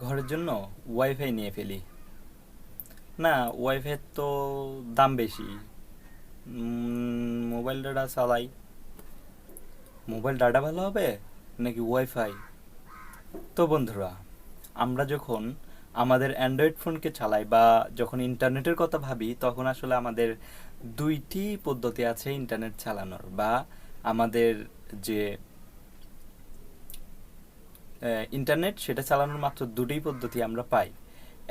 ঘরের জন্য ওয়াইফাই নিয়ে ফেলি। না, ওয়াইফাই তো দাম বেশি। মোবাইল ডাটা চালাই। মোবাইল ডাটা ভালো হবে নাকি ওয়াইফাই? তো বন্ধুরা, আমরা যখন আমাদের অ্যান্ড্রয়েড ফোনকে চালাই বা যখন ইন্টারনেটের কথা ভাবি, তখন আসলে আমাদের দুইটি পদ্ধতি আছে ইন্টারনেট চালানোর, বা আমাদের যে ইন্টারনেট সেটা চালানোর মাত্র দুটোই পদ্ধতি আমরা পাই।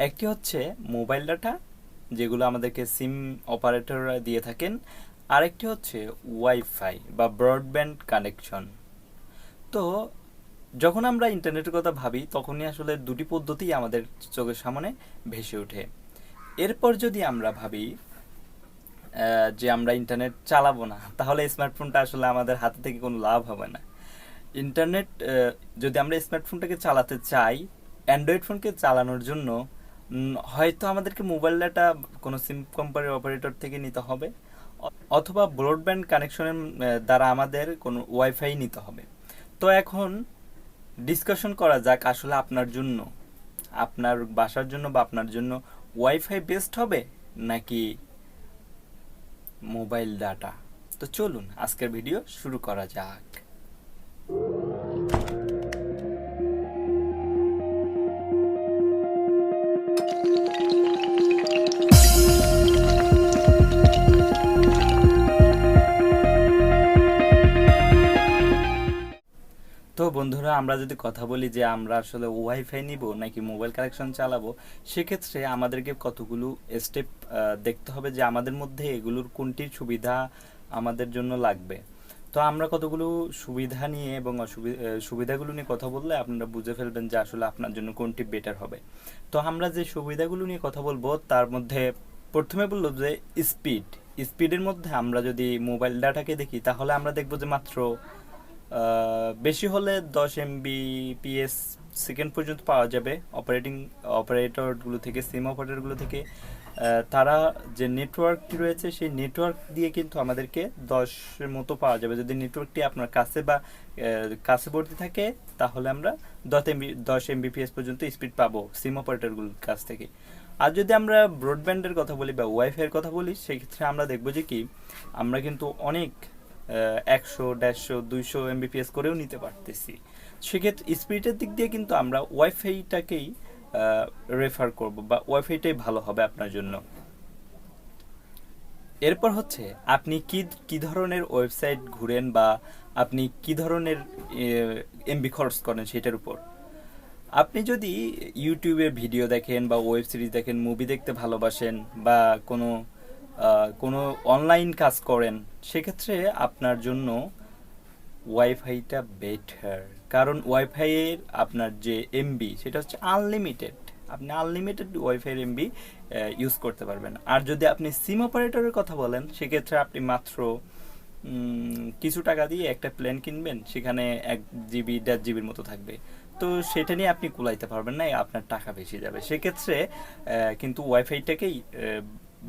একটি হচ্ছে মোবাইল ডাটা, যেগুলো আমাদেরকে সিম অপারেটররা দিয়ে থাকেন। আরেকটি হচ্ছে ওয়াইফাই বা ব্রডব্যান্ড কানেকশন। তো যখন আমরা ইন্টারনেটের কথা ভাবি, তখনই আসলে দুটি পদ্ধতিই আমাদের চোখের সামনে ভেসে ওঠে। এরপর যদি আমরা ভাবি যে আমরা ইন্টারনেট চালাবো না, তাহলে স্মার্টফোনটা আসলে আমাদের হাতে থেকে কোনো লাভ হবে না। ইন্টারনেট যদি আমরা স্মার্টফোনটাকে চালাতে চাই, অ্যান্ড্রয়েড ফোনকে চালানোর জন্য হয়তো আমাদেরকে মোবাইল ডাটা কোনো সিম কোম্পানির অপারেটর থেকে নিতে হবে, অথবা ব্রডব্যান্ড কানেকশনের দ্বারা আমাদের কোনো ওয়াইফাই নিতে হবে। তো এখন ডিসকাশন করা যাক, আসলে আপনার জন্য, আপনার বাসার জন্য বা আপনার জন্য ওয়াইফাই বেস্ট হবে নাকি মোবাইল ডাটা। তো চলুন আজকের ভিডিও শুরু করা যাক। তো বন্ধুরা, আমরা যদি কথা বলি যে আমরা আসলে ওয়াইফাই নিব নাকি মোবাইল কানেকশন চালাবো, সেক্ষেত্রে আমাদেরকে কতগুলো স্টেপ দেখতে হবে যে আমাদের মধ্যে এগুলোর কোনটির সুবিধা আমাদের জন্য লাগবে। তো আমরা কতগুলো সুবিধা নিয়ে এবং সুবিধাগুলো নিয়ে কথা বললে আপনারা বুঝে ফেলবেন যে আসলে আপনার জন্য কোনটি বেটার হবে। তো আমরা যে সুবিধাগুলো নিয়ে কথা বলবো, তার মধ্যে প্রথমে বললো যে স্পিডের মধ্যে আমরা যদি মোবাইল ডাটাকে দেখি, তাহলে আমরা দেখবো যে মাত্র বেশি হলে 10 MB/s সেকেন্ড পর্যন্ত পাওয়া যাবে অপারেটরগুলো থেকে, সিম অপারেটরগুলো থেকে। তারা যে নেটওয়ার্কটি রয়েছে, সেই নেটওয়ার্ক দিয়ে কিন্তু আমাদেরকে 10-এর মতো পাওয়া যাবে। যদি নেটওয়ার্কটি আপনার কাছে বা কাছেবর্তী থাকে, তাহলে আমরা 10 MB/s পর্যন্ত স্পিড পাবো সিম অপারেটরগুলোর কাছ থেকে। আর যদি আমরা ব্রডব্যান্ডের কথা বলি বা ওয়াইফাইয়ের কথা বলি, সেক্ষেত্রে আমরা দেখবো যে কি আমরা কিন্তু অনেক 100, 150, 200 MB/s করেও নিতে পারতেছি। সেক্ষেত্রে স্পিডের দিক দিয়ে কিন্তু আমরা ওয়াইফাইটাকেই রেফার করব, বা ওয়াইফাইটাই ভালো হবে আপনার জন্য। এরপর হচ্ছে আপনি কি ধরনের ওয়েবসাইট ঘুরেন বা আপনি কি ধরনের এমবি খরচ করেন সেটার উপর। আপনি যদি ইউটিউবে ভিডিও দেখেন বা ওয়েব সিরিজ দেখেন, মুভি দেখতে ভালোবাসেন, বা কোনো অনলাইন কাজ করেন, সেক্ষেত্রে আপনার জন্য ওয়াইফাইটা বেটার। কারণ ওয়াইফাইয়ের আপনার যে এমবি, সেটা হচ্ছে আনলিমিটেড। আপনি আনলিমিটেড ওয়াইফাইয়ের এমবি ইউজ করতে পারবেন। আর যদি আপনি সিম অপারেটরের কথা বলেন, সেক্ষেত্রে আপনি মাত্র কিছু টাকা দিয়ে একটা প্ল্যান কিনবেন, সেখানে 1 GB 1.5 GB মতো থাকবে। তো সেটা নিয়ে আপনি কুলাইতে পারবেন না, আপনার টাকা বেশি যাবে। সেক্ষেত্রে কিন্তু ওয়াইফাইটাকেই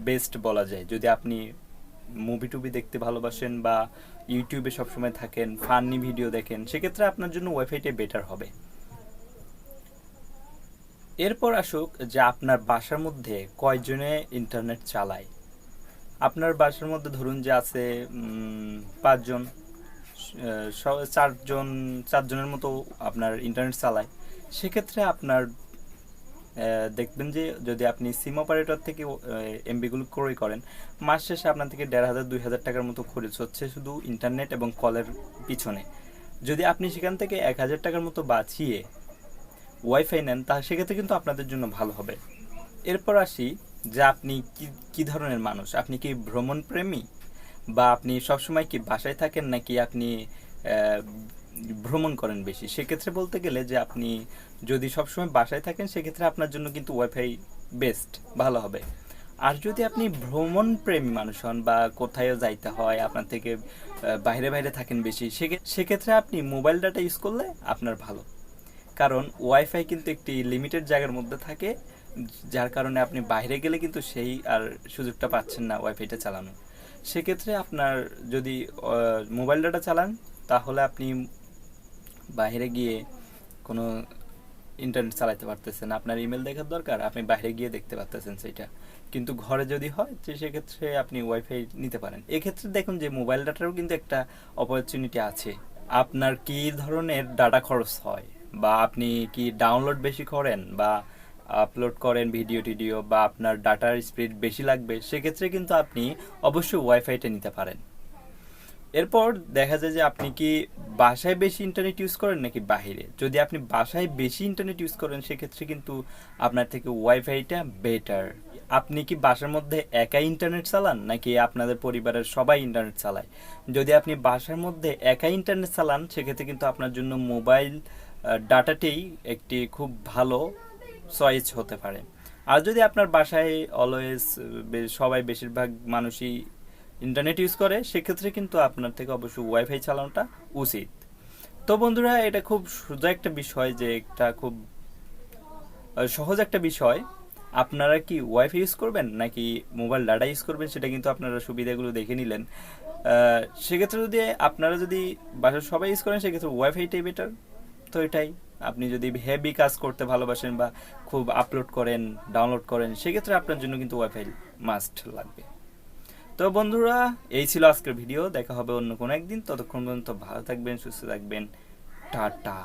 বেস্ট বলা যায়। যদি আপনি মুভি টুভি দেখতে ভালোবাসেন বা ইউটিউবে সবসময় থাকেন, ফানি ভিডিও দেখেন, সেক্ষেত্রে আপনার জন্য ওয়াইফাইটাই বেটার হবে। এরপর আসুক যে আপনার বাসার মধ্যে কয়জনে ইন্টারনেট চালায়। আপনার বাসার মধ্যে ধরুন যে আছে 5 জন, 4জনের মতো আপনার ইন্টারনেট চালায়। সেক্ষেত্রে আপনার দেখবেন যে যদি আপনি সিম অপারেটর থেকে এমবিগুলো ক্রয় করেন, মাস শেষে আপনার থেকে 1,500-2,000 টাকার মতো খরচ হচ্ছে শুধু ইন্টারনেট এবং কলের পিছনে। যদি আপনি সেখান থেকে 1,000 টাকার মতো বাঁচিয়ে ওয়াইফাই নেন, তা সেক্ষেত্রে কিন্তু আপনাদের জন্য ভালো হবে। এরপর আসি যে আপনি কি ধরনের মানুষ। আপনি কি ভ্রমণ প্রেমী, বা আপনি সবসময় কি বাসায় থাকেন, নাকি আপনি ভ্রমণ করেন বেশি? সেক্ষেত্রে বলতে গেলে যে আপনি যদি সবসময় বাসায় থাকেন, সেক্ষেত্রে আপনার জন্য কিন্তু ওয়াইফাই বেস্ট, ভালো হবে। আর যদি আপনি ভ্রমণ প্রেমী মানুষ হন বা কোথায় যাইতে হয়, আপনার থেকে বাইরে বাইরে থাকেন বেশি, সেক্ষেত্রে আপনি মোবাইল ডাটা ইউজ করলে আপনার ভালো। কারণ ওয়াইফাই কিন্তু একটি লিমিটেড জায়গার মধ্যে থাকে, যার কারণে আপনি বাইরে গেলে কিন্তু সেই আর সুযোগটা পাচ্ছেন না ওয়াইফাইটা চালানো। সেক্ষেত্রে আপনার যদি মোবাইল ডাটা চালান, তাহলে আপনি বাইরে গিয়ে কোনো ইন্টারনেট চালাতে পারতেছেন, আপনার ইমেল দেখার দরকার, আপনি বাইরে গিয়ে দেখতে পারতেছেন সেটা। কিন্তু ঘরে যদি হয় যে সেক্ষেত্রে আপনি ওয়াইফাই নিতে পারেন। এক্ষেত্রে দেখুন যে মোবাইল ডাটারও কিন্তু একটা অপরচুনিটি আছে। আপনার কি ধরনের ডাটা খরচ হয়, বা আপনি কি ডাউনলোড বেশি করেন বা আপলোড করেন ভিডিও টিডিও, বা আপনার ডাটার স্পিড বেশি লাগবে, সেক্ষেত্রে কিন্তু আপনি অবশ্যই ওয়াইফাইটা নিতে পারেন। এরপর দেখা যায় যে আপনি কি বাসায় বেশি ইন্টারনেট ইউজ করেন নাকি বাহিরে। যদি আপনি বাসায় বেশি ইন্টারনেট ইউজ করেন সেক্ষেত্রে কিন্তু আপনার থেকে ওয়াইফাইটা বেটার। আপনি কি বাসার মধ্যে একাই ইন্টারনেট চালান নাকি আপনাদের পরিবারের সবাই ইন্টারনেট চালায়? যদি আপনি বাসার মধ্যে একাই ইন্টারনেট চালান সেক্ষেত্রে কিন্তু আপনার জন্য মোবাইল ডাটাতেই একটি খুব ভালো চয়েস হতে পারে। আর যদি আপনার বাসায় অলওয়েজ সবাই বেশিরভাগ মানুষই ইন্টারনেট ইউজ করে সেক্ষেত্রে কিন্তু আপনার থেকে অবশ্যই ওয়াইফাই চালানোটা উচিত। তো বন্ধুরা, এটা খুব সোজা একটা বিষয়, যে একটা খুব সহজ একটা বিষয়। আপনারা কি ওয়াইফাই ইউজ করবেন নাকি মোবাইল ডাটা ইউজ করবেন সেটা কিন্তু আপনারা সুবিধাগুলো দেখে নিলেন। সেক্ষেত্রে যদি আপনারা যদি বাসার সবাই ইউজ করেন সেক্ষেত্রে ওয়াইফাইটাই বেটার। তো এটাই, আপনি যদি হেভি কাজ করতে ভালোবাসেন বা খুব আপলোড করেন ডাউনলোড করেন সেক্ষেত্রে আপনার জন্য কিন্তু ওয়াইফাই মাস্ট লাগবে। তো বন্ধুরা, এই ছিল আজকের ভিডিও। দেখা হবে অন্য কোনো একদিন। ততক্ষণ পর্যন্ত ভালো থাকবেন, সুস্থ থাকবেন। টাটা।